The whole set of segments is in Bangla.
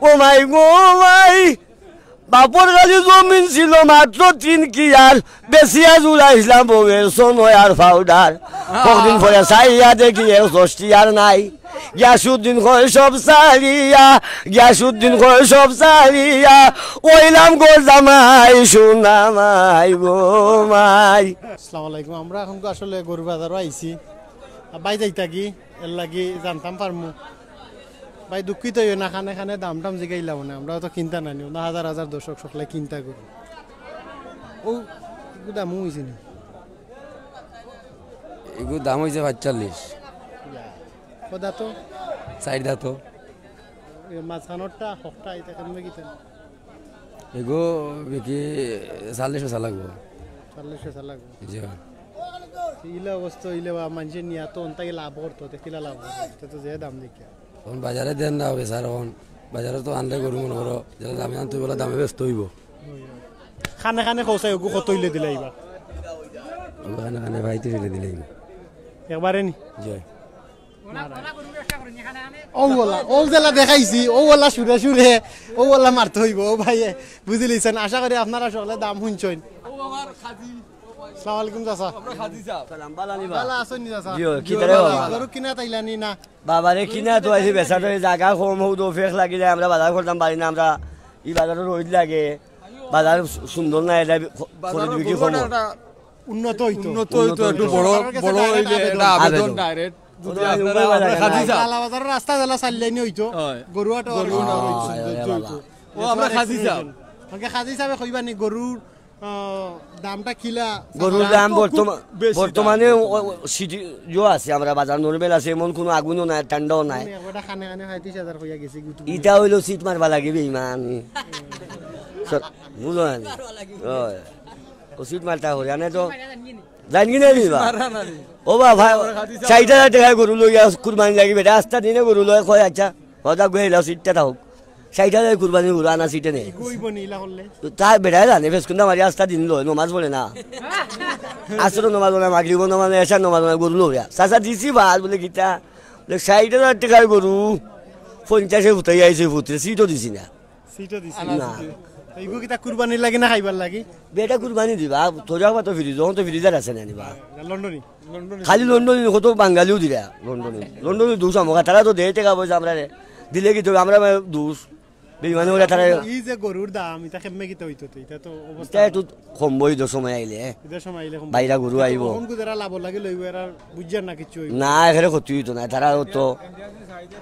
ও মাই গো মাই বাপর কাছে জমিন ছিল মাত্র 3 কিয়ার বেশিয়া জুড়াইছিলাম বউয়ের সোনয় আর পাউডার কদিন পরে চাইয়া দেখি 160 আর নাই গিয়াসুদ্দিন কয় সব সারিয়া গিয়াসুদ্দিন কয় সব সারিয়া ওইলাম গো জামাই সোনা মাই গো মাই। আসসালামু আলাইকুম। আমরা এখন আসলে গরু বাজারও আইছি বাই যাইতা কি এর লাগি জানতাম পারমু ভাই দুঃখিত হইও না খানে খানে দাম টাম জিগাইলাম না আমরা তো কিনতা নানি না হাজার হাজার দর্শক সকলে কিনতা করি ও এগুলো দাম হয়েছে না এগুলো দাম হয়েছে 45 কদা তো সাইড দা তো মাঝখানোরটা হকটা এটা কেমন কিতেন এগো বিকি 40 লাগবো 40 লাগবে জি ইলা অবস্থা ইলে মানুষের নিয়ে তো অন্তাকে লাভ করতো দেখিলা লাভ করতো তো যে দাম দেখে এখন বাজারে দেন না হবে স্যার এখন বাজারে তো আনলে গরু মনে করো যেটা দামে আনতে বলে দামে ব্যস্ত হইব খানে খানে খোসাই ওগু কত হইলে দিলে এইবার খানে খানে ভাইতে ফেলে দিলে একবারে নি জয় ও বলা ও জেলা দেখাইছি ও বলা সুরে সুরে ও বলা মারতে হইব ও ভাই বুঝে লিছেন আশা করি আপনারা সকলে দাম শুনছেন আসসালামু আলাইকুম চাচা আমরা খাদি সাহেব সালাম বালানি বালা আছেন নি চাচা জিও কি করে বাবা গরু কিনা তাইলানি না বাবারে কিনা তো আইছি বেচাটো জায়গা কম হউ তো ফেক লাগি যায় আমরা বাজার করতাম পারি না আমরা এই বাজারে রোদ লাগে বাজার সুন্দর না এটা করে দিবি কি কম উন্নত হইতো একটু বড় বড় হইলে এটা আবেদন ডাইরেক্ট যদি আপনারা খাদি সাহেব কালা বাজারের রাস্তা জেলা চাইলানি হইতো গরুটা হইতো ও আমরা খাদি সাহেব আমাকে খাদি সাহেব কইবানি গরুর দামটা কিলা গরুর দাম বর্তমানে সিটি জো আছে আমরা বাজার নরমেল আছে এমন কোনো আগুনও নাই ঠান্ডাও নাই একটা খানে খানে 35000 হইয়া গেছে ইটা হইলো সিট মারবা লাগিবে ইমান বুঝলেন ও সিট মারতা হরে আনে তো জানি না দিবা ও বা ভাই 4000 টাকা গরু লইয়া কুরবানি লাগিবে রাস্তা দিনে গরু লয় কয় আচ্ছা হদা গইলা সিটটা থাক 60,000 কুরবানি গরু আনা সিটে নেই তো তাই বেড়াই জানে ফেসকুন্দা মারি আস্তা দিন লয় নমাজ বলে না আসর নমাজ বলে মাগরিব নমাজ এসা নমাজ গরু লইয়া চাচা দিছি ভাল বলে গীতা 60,000 টাকার গরু 50 ফুটাই আইছে ফুটে সিটও দিছি না না এইগো কিটা কুরবানির লাগি না খাইবার লাগি বেটা কুরবানি দিবা তোরা তো ফ্রিজ তো ফ্রিজার আছে না নিবা লন্ডনী খালি লন্ডনী কত বাঙালিও দিলা লন্ডনী দুশ আমকা তারা তো দেয় টাকা পয়সা আমরা দিলে কি তো আমরা দুশ বেমানে ওরা তারা এই যে গরুর দাম এটা কেমনে কিতে হইতো তো এটা তো অবস্থা এটা তো কমবই তো সময় আইলে বাইরা গরু আইব কোন গুদরা লাভ লাগি লইব এরা বুঝার না কিছু না এখানে ক্ষতি হইতো না তারা তো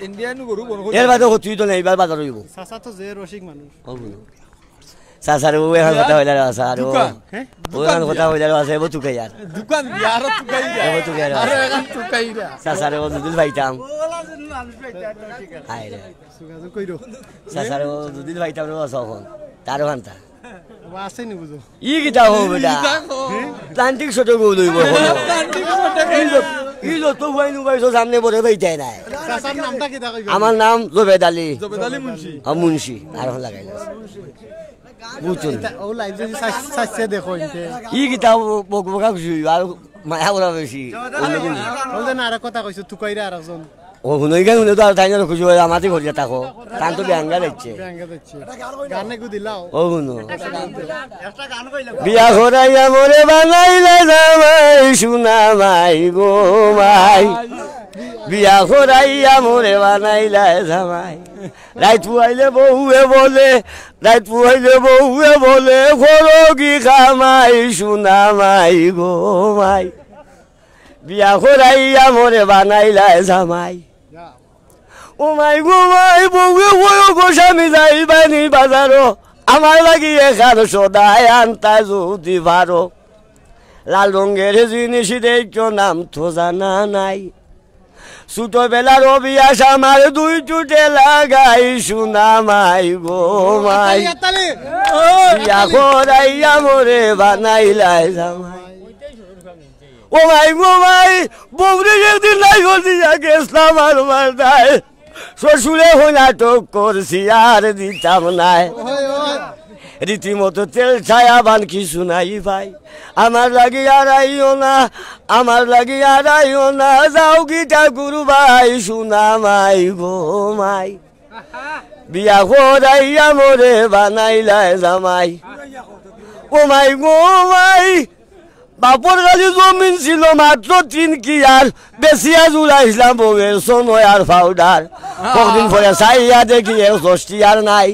ইন্ডিয়ান গরু বড় এর বাদে ক্ষতি হইতো না এইবার বাজার হইব চাচা তো যে রসিক মানুষ সাসার ও এখন কথা হইলা আছে আর ও এখন কথা হইলা আছে এবো তুকাই আর দোকান ইয়ার তুকাই এবো তুকাই আর এখন তুকাই রা সাসার ও দুদিন ভাইতাম হাই রে সুগাজু কইরো সাসার ও দুদিন ভাইতাম রে এখন তার ঘন্টা আছে নি বুঝো ই কিটা হো বেটা প্লান্টিং শট গো লইব প্লান্টিং শট ইলো তো ভাইনু ভাইসো সামনে বড় ভাইতাই নাই চাচার নামটা কিটা কইবা আমার নাম জবেদ আলী মুন্সি মুন্সি আর হল লাগাইলা বুঝুন ও লাইভ যদি সাইছে দেখো ইতে ই কিটা বক বকা খুশি আর মায়া বড় বেশি ও যে না আর কথা কইছো তুকাইরা আরেকজন ও হুনই গান হুনে তো আর তাই না খুশি হয় আমাতে ঘর যেতা কো কান তো ব্যাঙ্গা দিচ্ছে গানে গু দিলাও ও হুনো বিয়া ঘরাইয়া মোরে বানাইলা জামাই সোনা মাই গো মাই বিয়া ঘরাইয়া মোরে বানাইলা জামাই রাইত পুয়াইলে বউয়ে বলে খরগি খামাই সোনা মাই গো মাই বিয়া ঘরাইয়া মোরে বানাইলা জামাই ও মাই গো মাই বউয়ে বউ গোস্বামী যাইবানি বাজারো আমার লাগি এখানে সদায় আনতা যদি পারো লাল রঙের জিনিস দেখো নাম তো জানা নাই ছোটবেলার অভিয়াস আমার 2 চুটে লাগাই সোনা মাই গো মাই বিয়া করাইয়া মোরে বানাইলাই জামাই ও মাই গো মাই বউরে একদিন নাই দিয়া গেছলাম আর মারদায় শ্বশুরে নাটক করছি আর দিতাম নাই রীতিমতো তেল ছায়া বান কিছু নাই ভাই আমার লাগি আর আইও না যাও গীতা গুরু ভাই সোনা মাই গো মাই বিয়া করাইয়া মোরে বানাইলাই জামাই ও মাই গো মাই বাপর গালি জমিন ছিল মাত্র 3 কিয়ার বেশিয়া জুলাইছিলাম বউয়ের সোনয় আর পাউডার কদিন পরে চাইয়া দেখি 1 আর নাই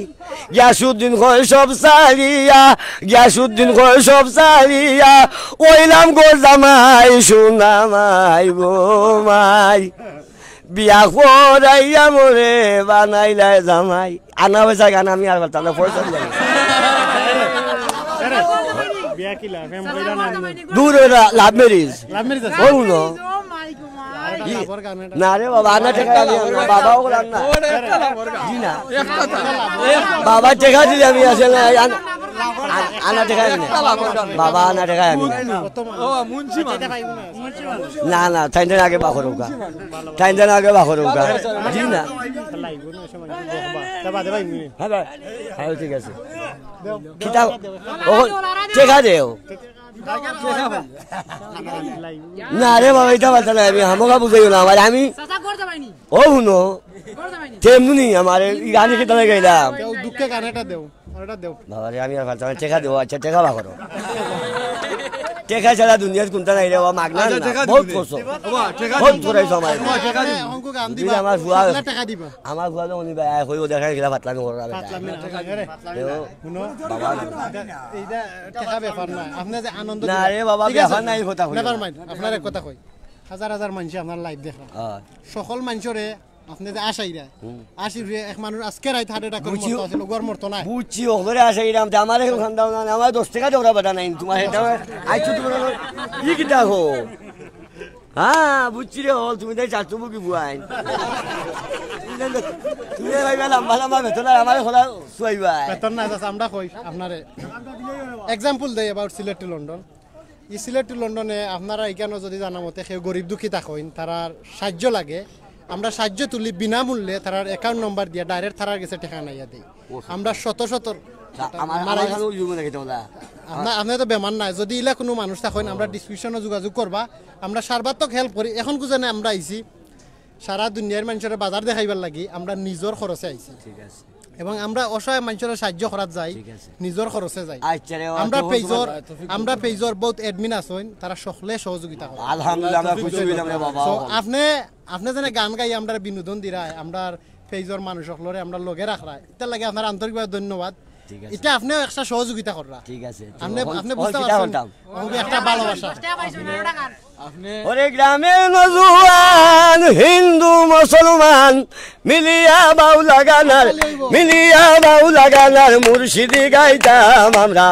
গিয়াসুদ্দিন কয় সব সারিয়া গিয়াসুদ্দিন কয় সব সারিয়া ওইলাম গো জামাই সোনা মাই গো মাই বিয়া করাইয়া মোরে বানাইলাই জামাই আনা হয়েছে গান আমি আর তাহলে পয়সা দিলাম বিয়া কি লাভ এম কইরা না দূর লাভ ম্যারেজ আছে ও নো না রে বাবা আনা টাকা বাবা ও না জি না বাবা টাকা দিলে আমি আসে না আনা টাকা বাবা আনা টাকা আমি না না টাইম আগে বাখরুকা টাইম আগে বাখরুকা জি না হ্যাঁ ঠিক আছে কিতাব ও টাকা দেও না রে বাবা এটা বলতে না আমি আমাকে বুঝাইও না আমার আমি ও শুনো তেমনি আমার গানে কি তুমি গাইলাম দুঃখে গানেটা দেও ওটা দেও বাবা রে আমি আর বলতে না টাকা দেও আচ্ছা টাকা বা করো টাকা ছাড়া দুনিয়ার কোনটা নাই রে বাবা মাগনা বহুত কষ্ট বহুত করাইছো আমার অঙ্ক গান দিবা আমার ফুয়া টাকা দিবা আমার ফুয়া উনি ভাই হইও দেখাই গেলা পাতলামি কররা শুনো বাবা এইটা টাকা ব্যাপার না আপনি যে আনন্দ না রে বাবা ব্যাপার নাই কথা কই নেভার মাইন্ড আপনার এক কথা কই হাজার হাজার মানুষ আপনার লাইভ দেখরা সকল মানুষরে আপনি যে আশাইরা আশিরে এক মানুষ আজকে রাত হার্ট অ্যাটাক করে মরতে আছিল গর মরতো না বুঝছি ওরে আশাইরাম তে আমার এখন খান দাও না আমার 10 টাকা দেওয়া বাটা নাই তোমার এটা আইছো তুমি কি কি দেখো হ্যাঁ বুঝছি রে হল তুমি তাই চাচ্ছ বুকি বুয়াইন তুমি ভাইবা লম্বা লম্বা বেতন আমার খোলা শুয়াইবা বেতন না আছে আমরা কই আপনারে এক্সাম্পল দেই অ্যাবাউট সিলেট টু লন্ডন এই সিলেট টু লন্ডনে আপনারা এখানে যদি জানা মতে কেউ গরিব দুঃখী থাকেন তারা সাহায্য লাগে আমরা সাহায্য তুলি বিনামূল্যে তার অ্যাকাউন্ট নম্বর দিয়ে ডাইরেক্ট তার কাছে টাকা নাইয়া দিই আমরা শত শত আপনি তো বেমার নাই যদি ইলা কোনো মানুষ থাকেন আমরা ডিসক্রিপশনে যোগাযোগ করবা আমরা সার্বাত্মক হেল্প করি এখন কুজানে আমরা আইছি সারা দুনিয়ার মানুষের বাজার দেখাইবার লাগি আমরা নিজের খরচে আইছি ঠিক আছে এবং আমরা অসহায় মানুষের সাহায্য করা যাই নিজের খরচে যাই আমরা পেজর বহুত এডমিন আছেন তারা সকলে সহযোগিতা করে আলহামদুলিল্লাহ আমরা খুশি হইলাম রে বাবা আপনি যেন গান গাই আমরা বিনোদন দিরাই আমরা পেজর মানুষ সকলরে আমরা লগে রাখরা এটা লাগে আপনার আন্তরিকভাবে ধন্যবাদ এটা আপনি একটা সহযোগিতা কররা ঠিক আছে আপনি বুঝতে পারছেন একটা ভালোবাসা ওরে গ্রামের নজওয়ান হিন্দু মুসলমান মিলিয়া বাউলা গানার মুর্শিদি গাইতাম আমরা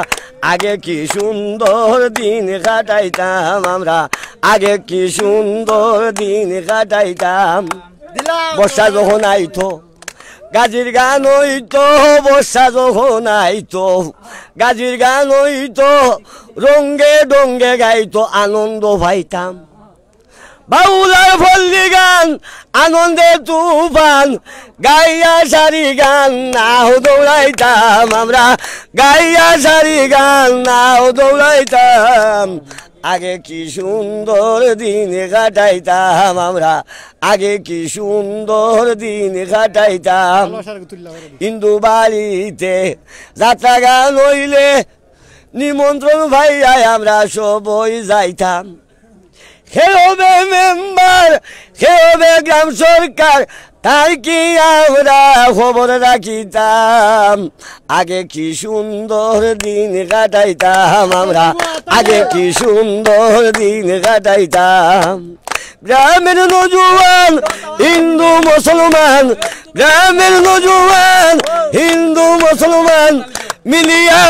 আগে কি সুন্দর দিন কাটাইতাম আমরা আগে কি সুন্দর দিন কাটাইতাম বর্ষা যখন আইতো গাজির গান হইতো বর্ষা যখন আইতো গাজির গান হইতো রঙ্গে ডঙ্গে গাইতো আনন্দ পাইতাম বাউলার পল্লী গান আনন্দে তুফান গাইয়া সারি গান নাও দৌড়াইতাম আমরা গাইয়া সারি গান নাও দৌড়াইতাম আগে কি সুন্দর দিন কাটাইতাম আমরা আগে কি সুন্দর দিন কাটাইতাম হিন্দু বাড়িতে যাত্রা গান হইলে নিমন্ত্রণ ভাইয়াই আমরা সবই যাইতাম খেলবে মেম্বার খেলবে গ্রাম সরকার তাই কি আমরা খবর রাখিতাম আগে কি সুন্দর দিন কাটাইতাম আমরা আগে কি সুন্দর দিন কাটাইতাম গ্রামের নজওয়ান হিন্দু মুসলমান গ্রামের নজওয়ান হিন্দু মুসলমান মিলিয়া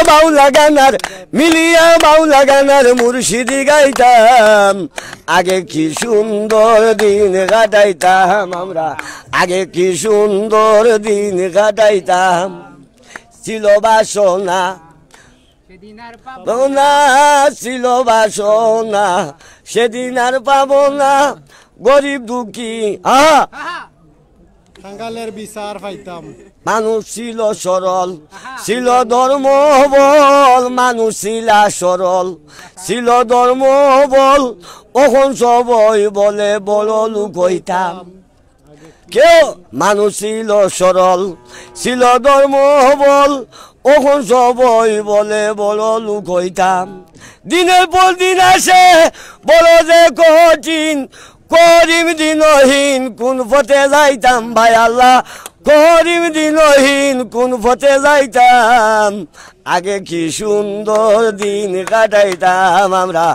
বাউলা গানার মুর্শিদি গাইতাম আগে কি সুন্দর দিন কাটাইতাম আমরা আগে কি সুন্দর দিন কাটাইতাম ছিল বাসনা ছিল বাসনা সেদিন আর পাবো না গরিব দুঃখী কাঙ্গালের বিচার পাইতাম মানুষ ছিল সরল ছিল ধর্ম বল মানুষ ছিল সরল ছিল ধর্ম বল ওখন সবই বলে বড় লোক হইতাম কেউ মানুষ ছিল সরল ছিল ধর্ম বল ওখন সবই বলে বড় লোক হইতাম দিনের পর দিন আসে বড় যে কঠিন করিম দিনহীন কোন পথে যাইতাম ভাই আল্লাহ করিম দিনহীন কোন পথে যাইতাম আগে কি সুন্দর দিন কাটাইতাম আমরা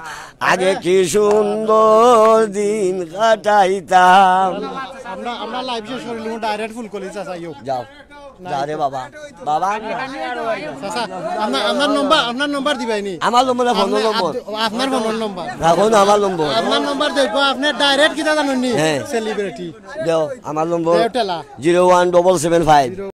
আগে কি সুন্দর দিন কাটাইতাম আমরা আমরা লাইভ শেষ করিলাম ডাইরেক্ট ফুল কলি চাচা ইও যাও যা রে বাবা বাবা চাচা আপনার নম্বর দিবাইনি আমার নম্বর ফোন নম্বর আপনার ফোন নম্বর রাখুন আমার নম্বর আপনার নম্বর দেখো আপনি ডাইরেক্ট কিটা জানেননি হ্যাঁ। সেলিব্রিটি দেও আমার নম্বর দেও টেলা 01775